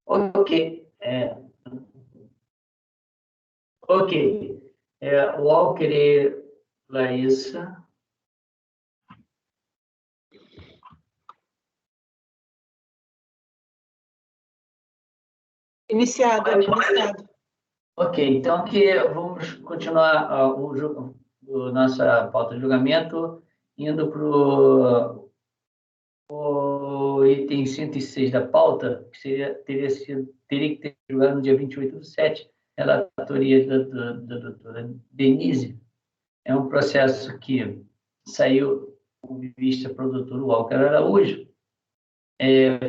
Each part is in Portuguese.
Ok. Ok. Walker e Laísa. Iniciado. Ok, então aqui vamos continuar a nossa pauta de julgamento, indo para o item 106 da pauta, que teria que ter julgado no dia 28/7, relatoria da doutora Denise. É um processo que saiu com vista para o doutor Walker Araújo,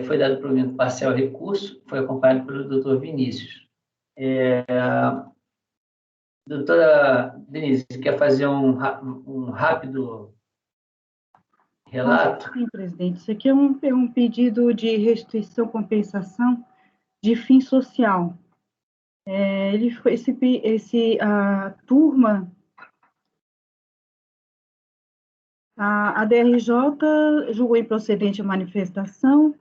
foi dado provimento parcial recurso, foi acompanhado pelo doutor Vinícius. Doutora Denise, quer fazer um rápido relato? Sim, presidente. Isso aqui é um pedido de restituição, compensação de fim social. A turma, a DRJ julgou improcedente a manifestação.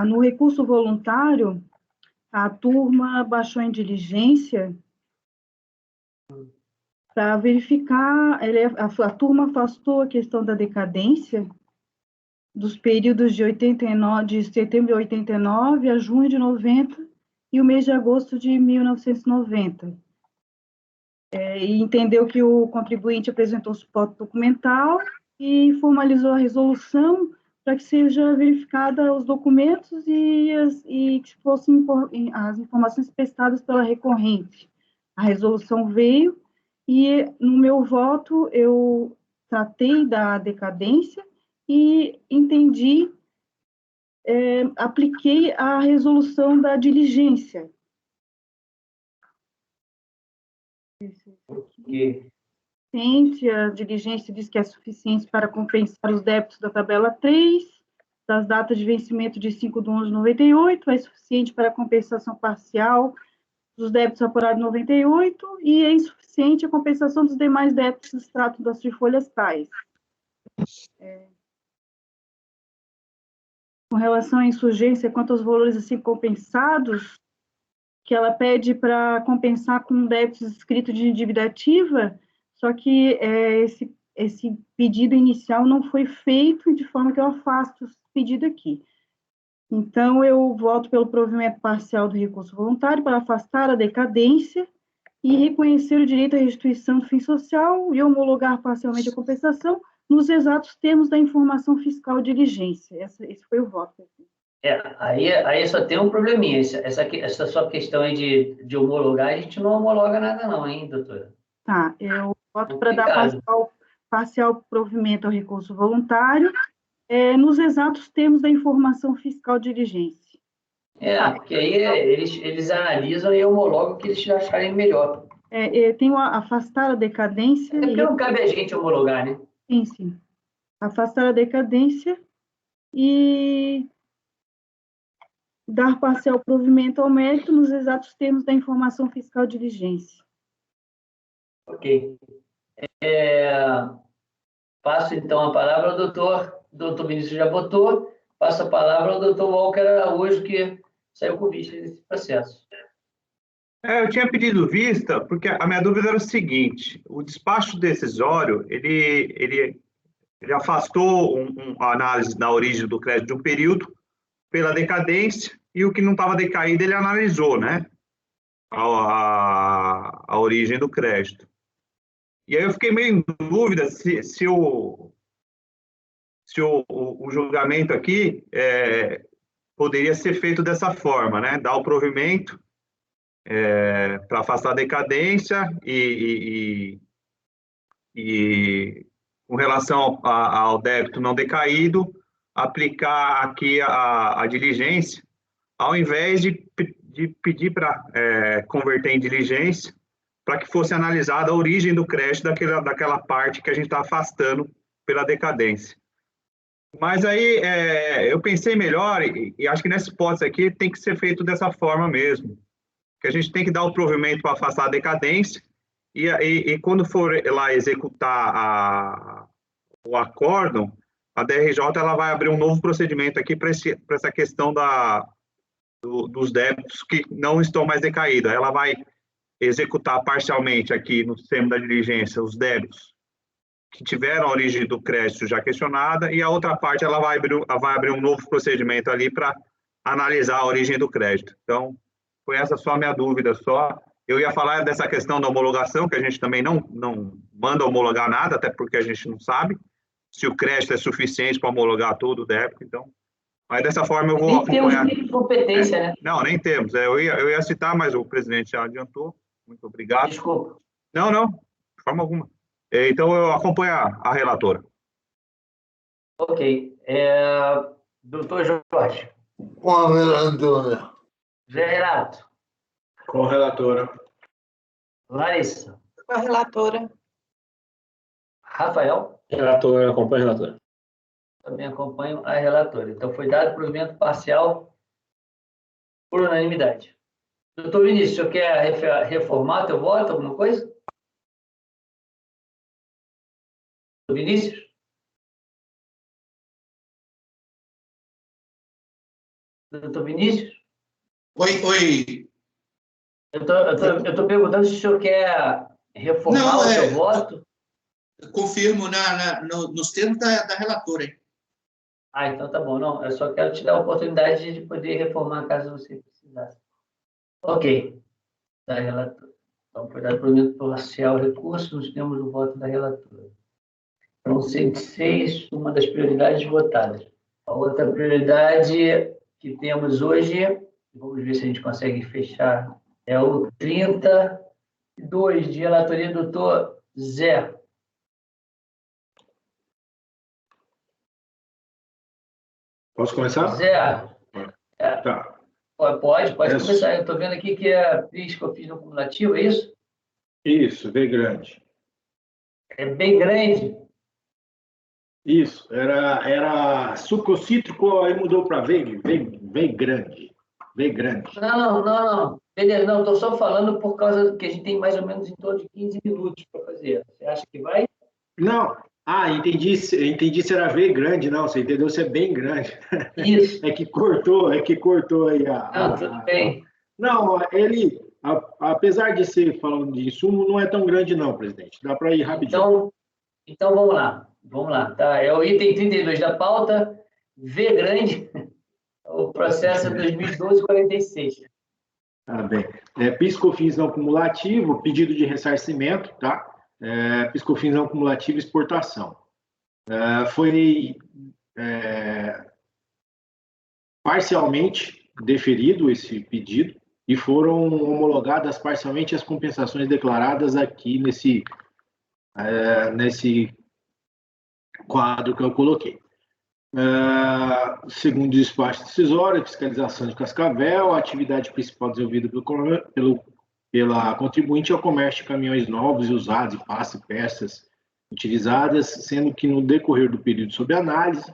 No recurso voluntário, a turma baixou em diligência para verificar, a turma afastou a questão da decadência dos períodos de setembro de 89 a junho de 90 e o mês de agosto de 1990. E entendeu que o contribuinte apresentou suporte documental e formalizou a resolução para que seja verificada os documentos e que fossem as informações prestadas pela recorrente. A resolução veio e, no meu voto, eu tratei da decadência e entendi, apliquei a resolução da diligência. A diligência diz que é suficiente para compensar os débitos da tabela 3, das datas de vencimento de 5/11/98, é suficiente para compensação parcial dos débitos apurados em 98 e é insuficiente a compensação dos demais débitos do extrato das folhas tais. Com relação à insurgência, quanto aos valores assim compensados, que ela pede para compensar com débitos escritos de dívida ativa, só que esse pedido inicial não foi feito, de forma que eu afasto esse pedido aqui. Então, eu voto pelo provimento parcial do recurso voluntário para afastar a decadência e reconhecer o direito à restituição do fim social e homologar parcialmente a compensação nos exatos termos da informação fiscal de diligência. Esse foi o voto. Aí só tem um probleminha. Essa sua questão aí de homologar, a gente não homologa nada não, hein, doutora? Tá, eu voto para dar parcial provimento ao recurso voluntário nos exatos termos da informação fiscal de diligência. Porque aí eles analisam e homologam o que eles acharem melhor. Tenho afastar a decadência... Até porque não cabe a gente homologar, né? Sim. Afastar a decadência e dar parcial provimento ao mérito nos exatos termos da informação fiscal de diligência. Ok. Passo, então, a palavra ao doutor Vinícius já votou, passo a palavra ao doutor Walker Araújo, que saiu com vista desse processo. Eu tinha pedido vista, porque a minha dúvida era o seguinte: o despacho decisório, ele afastou a análise da origem do crédito de um período pela decadência, e o que não estava decaído ele analisou, né? A origem do crédito. E aí eu fiquei meio em dúvida se o julgamento aqui poderia ser feito dessa forma, né? Dar o provimento para afastar a decadência e com relação ao débito não decaído, aplicar aqui a diligência, ao invés de pedir para converter em diligência, para que fosse analisada a origem do crédito daquela parte que a gente está afastando pela decadência. Mas aí eu pensei melhor e acho que nessa hipótese aqui tem que ser feito dessa forma mesmo, que a gente tem que dar o provimento para afastar a decadência e quando for lá executar o acórdão, a DRJ ela vai abrir um novo procedimento aqui para essa questão dos débitos que não estão mais decaídos. Ela vai executar parcialmente aqui no sistema da diligência os débitos que tiveram a origem do crédito já questionada, e a outra parte ela vai abrir um novo procedimento ali para analisar a origem do crédito. Então, foi essa só a minha dúvida só. Eu ia falar dessa questão da homologação, que a gente também não manda homologar nada, até porque a gente não sabe se o crédito é suficiente para homologar todo o débito, então. Mas dessa forma eu vou acompanhar. Nem temos competência, né? Não, nem temos. Eu ia citar, mas o presidente já adiantou. Muito obrigado. Desculpa. Não, de forma alguma. Então, eu acompanho a relatora. Ok. Doutor Jorge. Com a relatora. Zé Renato. Com a relatora. Larissa. Com a relatora. Rafael. Relatora, acompanha a relatora. Também acompanho a relatora. Então, foi dado provimento parcial por unanimidade. Doutor Vinícius, o senhor quer reformar teu voto, alguma coisa? Doutor Vinícius? Doutor Vinícius? Oi. Eu estou perguntando se o senhor quer reformar o seu voto. Confirmo nos termos da relatora. Hein? Então tá bom. Não, eu só quero te dar a oportunidade de poder reformar caso você precisasse. Ok. Da relatora. Então, foi dado provimento parcial recurso, nós temos o voto da relatora. Então, 106, uma das prioridades votadas. A outra prioridade que temos hoje, vamos ver se a gente consegue fechar, é o 32, de relatoria do doutor Zé. Posso começar? Zé. Tá. Pode começar. Eu estou vendo aqui que é PIS que eu fiz no cumulativo, é isso? Isso, V grande. É bem grande. Isso, era suco cítrico, aí mudou para V grande. V grande. Não. Beleza, não, estou só falando por causa que a gente tem mais ou menos em torno de 15 minutos para fazer. Você acha que vai? Não. Entendi se era V grande, não, você entendeu se é bem grande. Isso. É que cortou aí Tudo bem. Não, ele, apesar de ser falando de insumo, não é tão grande não, presidente. Dá para ir rapidinho. Então vamos lá. Tá? É o item 32 da pauta, V grande, o processo 2012-46. Bem. PIS/COFINS não cumulativo, pedido de ressarcimento, tá? PIS/COFINS não cumulativo, exportação. Foi parcialmente deferido esse pedido e foram homologadas parcialmente as compensações declaradas aqui nesse quadro que eu coloquei. Segundo o despacho decisório, a fiscalização de Cascavel, a atividade principal desenvolvida pela contribuinte é o comércio de caminhões novos e usados, e passe e peças utilizadas, sendo que no decorrer do período sob análise,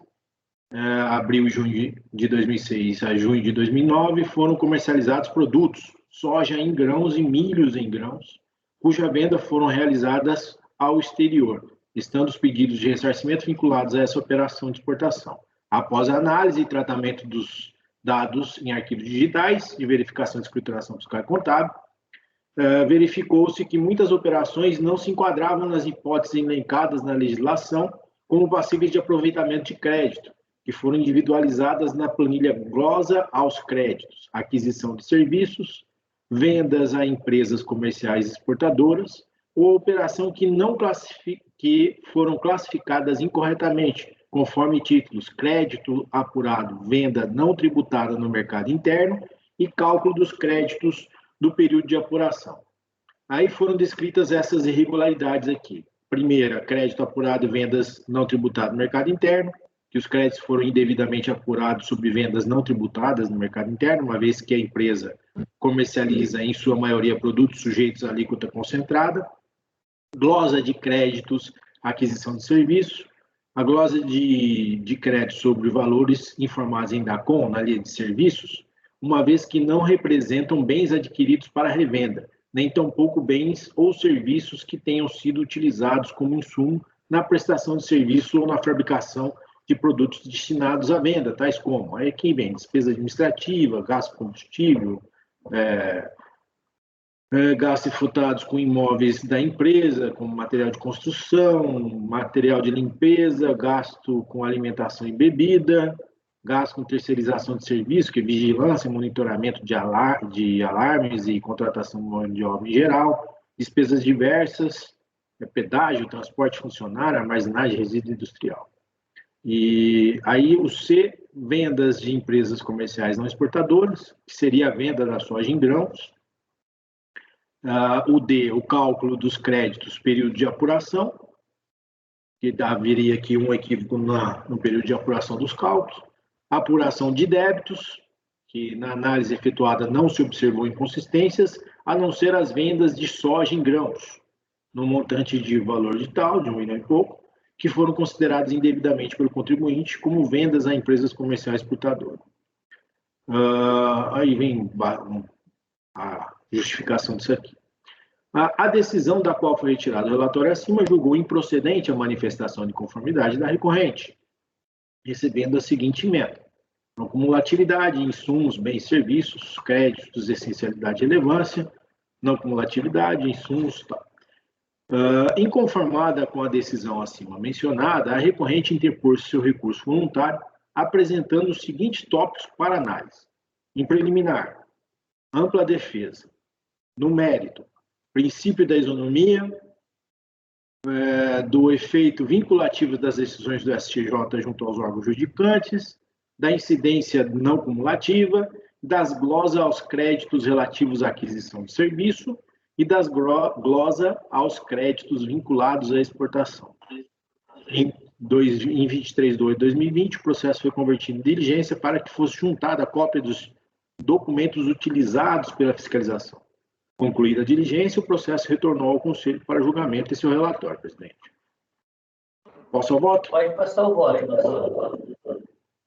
abril e junho de 2006 a junho de 2009, foram comercializados produtos, soja em grãos e milhos em grãos, cuja venda foram realizadas ao exterior, estando os pedidos de ressarcimento vinculados a essa operação de exportação. Após a análise e tratamento dos dados em arquivos digitais de verificação de escrituração fiscal e contábil, verificou-se que muitas operações não se enquadravam nas hipóteses elencadas na legislação como passíveis de aproveitamento de crédito, que foram individualizadas na planilha glosa aos créditos, aquisição de serviços, vendas a empresas comerciais exportadoras, ou operação que foram classificadas incorretamente, conforme títulos crédito apurado, venda não tributada no mercado interno e cálculo dos créditos do período de apuração. Aí foram descritas essas irregularidades aqui. Primeira, crédito apurado e vendas não tributadas no mercado interno, que os créditos foram indevidamente apurados sobre vendas não tributadas no mercado interno, uma vez que a empresa comercializa, em sua maioria, produtos sujeitos à alíquota concentrada. Glosa de créditos, aquisição de serviço. A glosa de crédito sobre valores informados em DACOM, na linha de serviços, uma vez que não representam bens adquiridos para revenda, nem tampouco bens ou serviços que tenham sido utilizados como insumo na prestação de serviço ou na fabricação de produtos destinados à venda, tais como aí quem vem despesa administrativa, gasto com combustível, gastos frutados com imóveis da empresa, como material de construção, material de limpeza, gasto com alimentação e bebida, gasto com terceirização de serviço, que é vigilância e monitoramento de alarmes e contratação de mão de obra em geral, despesas diversas, pedágio, transporte funcionário, armazenagem, resíduo industrial. E aí o C, vendas de empresas comerciais não exportadoras, que seria a venda da soja em grãos. O D, o cálculo dos créditos, período de apuração, que haveria aqui um equívoco no período de apuração dos cálculos. Apuração de débitos, que na análise efetuada não se observou inconsistências, a não ser as vendas de soja em grãos, no montante de valor de tal, de 1 milhão e pouco, que foram consideradas indevidamente pelo contribuinte como vendas a empresas comerciais exportadoras. Aí vem a justificação disso aqui. A decisão da qual foi retirado o relatório acima julgou improcedente a manifestação de conformidade da recorrente, recebendo a seguinte emenda: não cumulatividade, insumos, bens e serviços, créditos, essencialidade e relevância, não cumulatividade, insumos, tal. Inconformada com a decisão acima mencionada, a recorrente interpôs seu recurso voluntário, apresentando os seguintes tópicos para análise. Em preliminar, ampla defesa. No mérito, princípio da isonomia, do efeito vinculativo das decisões do STJ junto aos órgãos judicantes, da incidência não cumulativa, das glosas aos créditos relativos à aquisição de serviço e das glosas aos créditos vinculados à exportação. Em 23 de 2020, o processo foi convertido em diligência para que fosse juntada a cópia dos documentos utilizados pela fiscalização. Concluída a diligência, o processo retornou ao Conselho para julgamento e seu relatório, presidente. Posso ao voto? Pode passar o voto, doutor.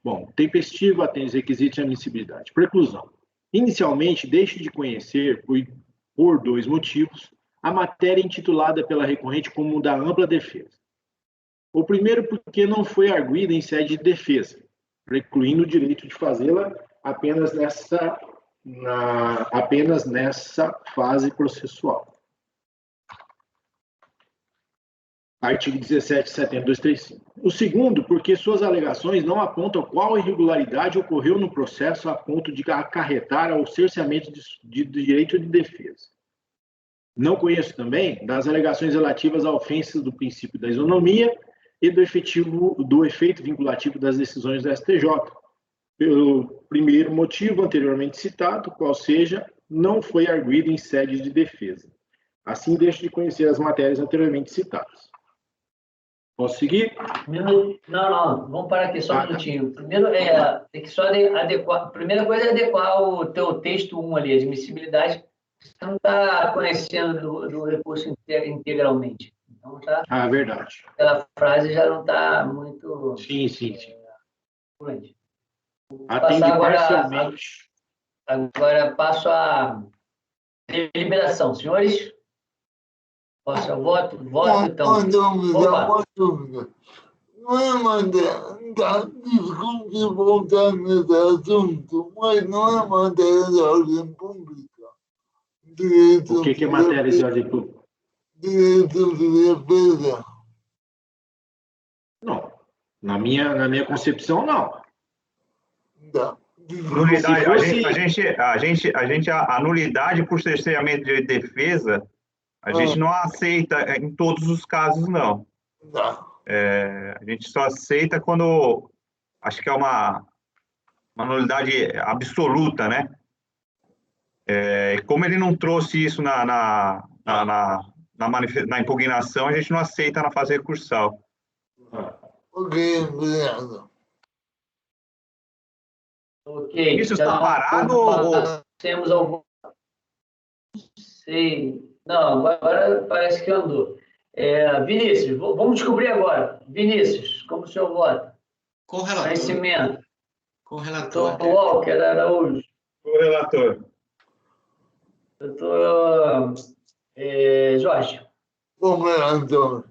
Bom, tempestivo, atende os requisitos de admissibilidade. Preclusão. Inicialmente, deixe de conhecer, por dois motivos, a matéria intitulada pela recorrente como da ampla defesa. O primeiro, porque não foi arguída em sede de defesa, precluindo o direito de fazê-la apenas nessa fase processual. Artigo 17 de setembro de 235. O segundo, porque suas alegações não apontam qual irregularidade ocorreu no processo a ponto de acarretar ao cerceamento de direito de defesa. Não conheço também das alegações relativas a ofensas do princípio da isonomia e do efeito vinculativo das decisões do STJ, pelo primeiro motivo anteriormente citado, qual seja, não foi arguído em sede de defesa. Assim, deixo de conhecer as matérias anteriormente citadas. Posso seguir? Não, vamos parar aqui só um minutinho. Primeiro, tem que só adequar. A primeira coisa é adequar o teu texto 1 ali, admissibilidade. Você não está conhecendo do recurso integralmente. Então, tá? Verdade. Aquela frase já não está muito. Sim. Fluente. Atende parcialmente. Agora passo a deliberação. Senhores? Posso ao voto? Voto, então. Uma dúvida. Não é matéria, desculpe voltar nesse assunto, mas não é matéria de ordem pública. O que é matéria de ordem pública? Direito de defesa. Não. Na minha concepção, não. Nulidade, a nulidade por cerceamento de defesa, a gente não aceita em todos os casos, não. A gente só aceita quando acho que é uma nulidade absoluta, né? Como ele não trouxe isso na impugnação, a gente não aceita na fase recursal. Ok, obrigado. Ok. Isso está parado ou... Temos algum... Sei. Não, agora parece que andou. Vinícius, vamos descobrir agora. Vinícius, como o senhor vota? Com o relator. Conhecimento. Com o relator. Doutor Walker Araújo. O relator. Doutor Jorge. Como relator.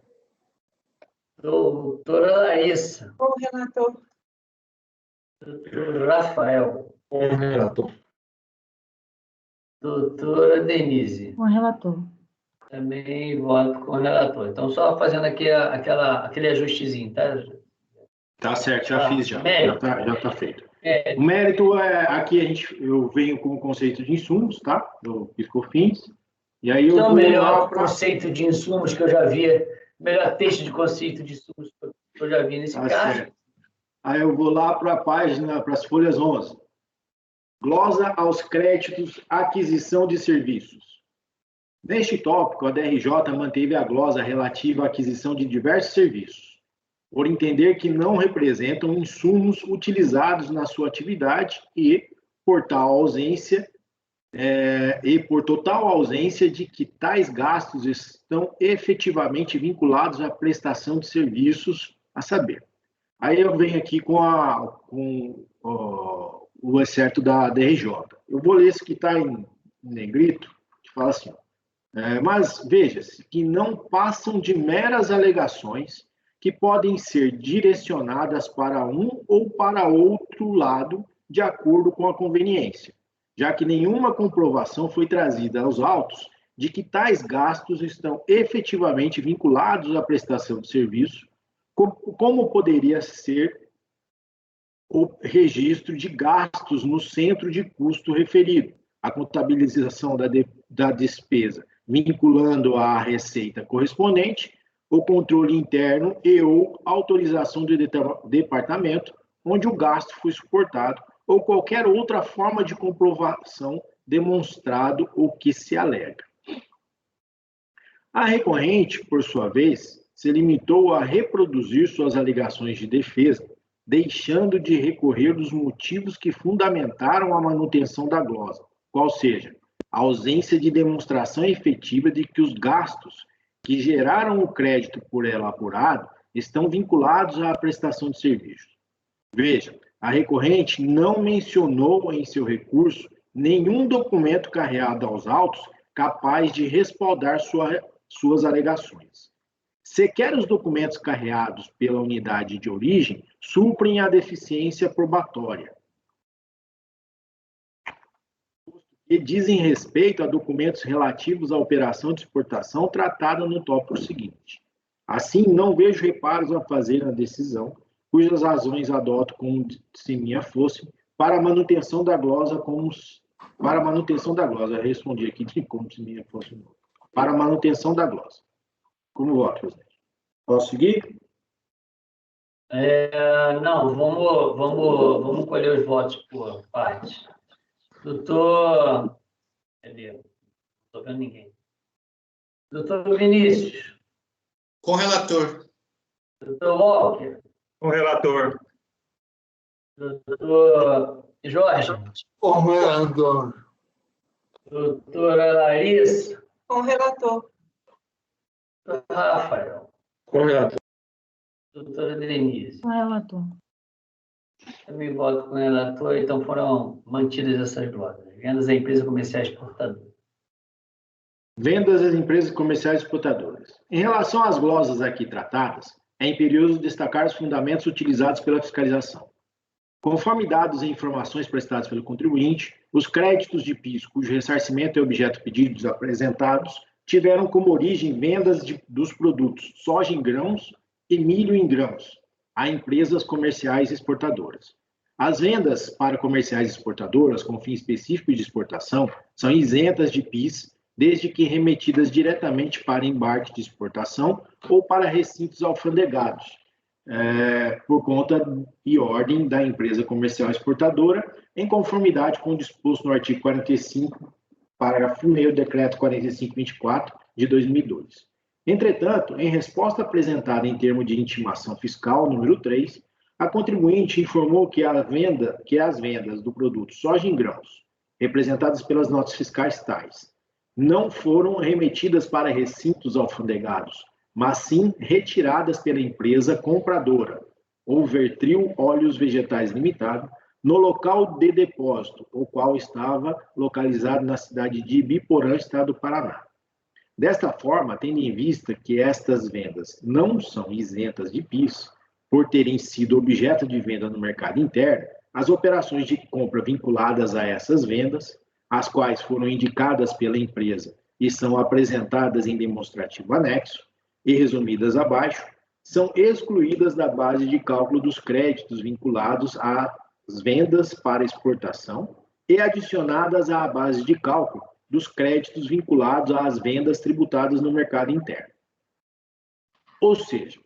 Doutora Larissa. Com o relator. Doutor Rafael. Com o relator. Doutora Denise. Com o relator. Também voto com o relator. Então, só fazendo aqui aquele ajustezinho, tá? Tá certo, já fiz já. Mérito. Já tá feito. É, O mérito é aqui eu venho com o conceito de insumos, tá? Do PIS/COFINS. E aí eu então, vou melhor lá pra... conceito de insumos que eu já vi, melhor texto de conceito de insumos que eu já vi nesse Tá caso. certo. Aí eu vou lá para a página, para as folhas 11. Glosa aos créditos, aquisição de serviços. Neste tópico, a DRJ manteve a glosa relativa à aquisição de diversos serviços, por entender que não representam insumos utilizados na sua atividade e por total ausência de que tais gastos estão efetivamente vinculados à prestação de serviços, a saber. Aí eu venho aqui com o excerto da DRJ. Eu vou ler esse que está em negrito, que fala assim, mas veja-se que não passam de meras alegações que podem ser direcionadas para um ou para outro lado de acordo com a conveniência, já que nenhuma comprovação foi trazida aos autos de que tais gastos estão efetivamente vinculados à prestação de serviço, como poderia ser o registro de gastos no centro de custo referido, a contabilização da despesa, vinculando à receita correspondente, o controle interno e ou autorização do departamento onde o gasto foi suportado, ou qualquer outra forma de comprovação demonstrado o que se alega. A recorrente, por sua vez, se limitou a reproduzir suas alegações de defesa, deixando de recorrer dos motivos que fundamentaram a manutenção da glosa, qual seja, a ausência de demonstração efetiva de que os gastos que geraram o crédito por ela apurado estão vinculados à prestação de serviços. Veja, a recorrente não mencionou em seu recurso nenhum documento carreado aos autos capaz de respaldar suas alegações. Sequer os documentos carreados pela unidade de origem suprem a deficiência probatória, e dizem respeito a documentos relativos à operação de exportação tratada no tópico seguinte. Assim, não vejo reparos a fazer na decisão, cujas razões adoto como se minha fossem, para a manutenção da glosa respondi aqui de como se minha fosse para a manutenção da glosa. Como voto, presidente? Posso seguir? Não, vamos colher os votos por partes. Doutor... Cadê? Não estou vendo ninguém. Doutor Vinícius. Com o relator. Doutor Walker. Com o relator. Doutor Jorge. Com o relator. Doutora Larissa. Com o relator. Doutor Rafael. Com o relator. Doutora Denise. Com o relator. Também voto com o relator, então foram mantidas essas glosas. Vendas a empresa comercial exportadora. Vendas às empresas comerciais exportadoras. Em relação às glosas aqui tratadas, é imperioso destacar os fundamentos utilizados pela fiscalização. Conforme dados e informações prestadas pelo contribuinte, os créditos de PIS, cujo ressarcimento é objeto pedidos apresentados, tiveram como origem vendas dos produtos soja em grãos e milho em grãos a empresas comerciais exportadoras. As vendas para comerciais exportadoras com fim específico de exportação são isentas de PIS, desde que remetidas diretamente para embarque de exportação ou para recintos alfandegados, por conta e ordem da empresa comercial exportadora, em conformidade com o disposto no artigo 45, parágrafo 1º do Decreto 4524 de 2002. Entretanto, em resposta apresentada em termo de intimação fiscal número 3, a contribuinte informou que as vendas do produto soja em grãos, representadas pelas notas fiscais tais, não foram remetidas para recintos alfandegados, mas sim retiradas pela empresa compradora, ou Vertril Óleos Vegetais Limitada, no local de depósito, o qual estava localizado na cidade de Ibiporã, estado do Paraná. Desta forma, tendo em vista que estas vendas não são isentas de PIS, por terem sido objeto de venda no mercado interno, as operações de compra vinculadas a essas vendas, as quais foram indicadas pela empresa e são apresentadas em demonstrativo anexo e resumidas abaixo, são excluídas da base de cálculo dos créditos vinculados às vendas para exportação e adicionadas à base de cálculo dos créditos vinculados às vendas tributadas no mercado interno. Ou seja,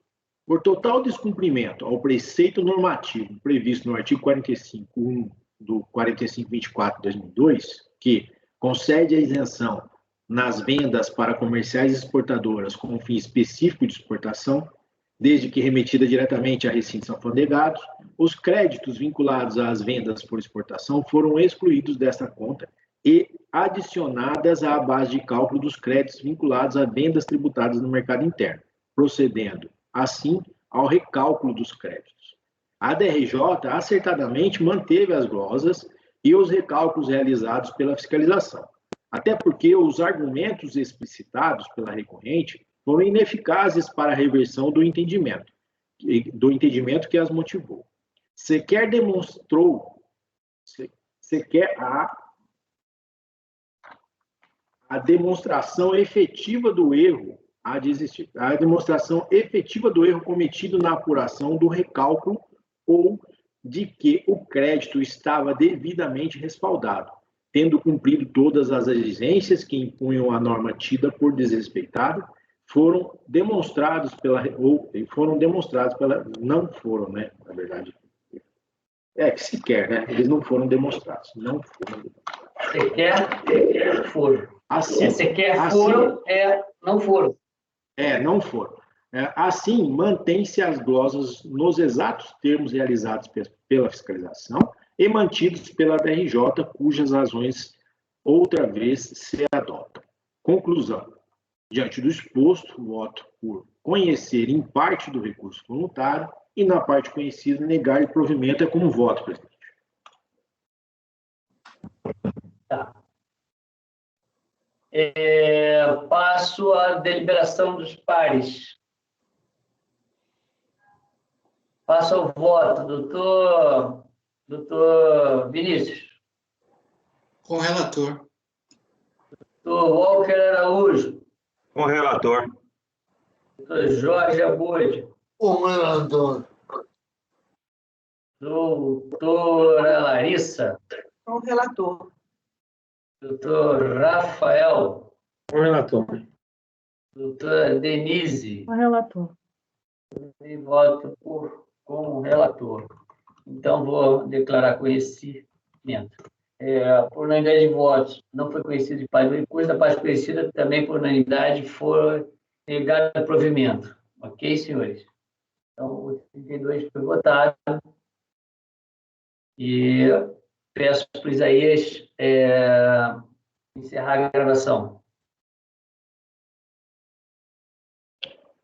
por total descumprimento ao preceito normativo previsto no artigo 45.1 do 4524 de 2002, que concede a isenção nas vendas para comerciais exportadoras com fim específico de exportação, desde que remetida diretamente a recintos alfandegados, os créditos vinculados às vendas por exportação foram excluídos desta conta e adicionadas à base de cálculo dos créditos vinculados a vendas tributadas no mercado interno, procedendo, assim, ao recálculo dos créditos. A DRJ acertadamente manteve as glosas e os recálculos realizados pela fiscalização, até porque os argumentos explicitados pela recorrente foram ineficazes para a reversão do entendimento que as motivou. Sequer demonstrou, a demonstração efetiva do erro, a demonstração efetiva do erro cometido na apuração do recálculo ou de que o crédito estava devidamente respaldado, tendo cumprido todas as exigências que impunham a norma tida por desrespeitada, foram demonstrados não foram, né, na verdade, que sequer, né, eles não foram demonstrados, não foram demonstrados. Sequer foram. Assim, sequer foram, não foram. Não foram. Assim, mantém-se as glosas nos exatos termos realizados pela fiscalização e mantidos pela DRJ, cujas razões outra vez se adotam. Conclusão. Diante do exposto, voto por conhecer em parte do recurso voluntário e, na parte conhecida, negar-lhe provimento é como voto, presidente. Tá. Passo à deliberação dos pares. Passo ao voto. Doutor Vinícius. Com o relator. Doutor Walker Araújo. Com o relator. Doutor Jorge Abud. Com o relator. Doutora Larissa. Com o relator. Doutor Rafael. Com o relator. Doutora Denise. Com o relator. E voto como relator. Então, vou declarar conhecimento. Por unanimidade de votos, não foi conhecido de parte do recurso, da parte conhecida também por unanimidade foi negado o provimento. Ok, senhores? Então, o 32 foi votado. E peço para o Isaías encerrar a gravação.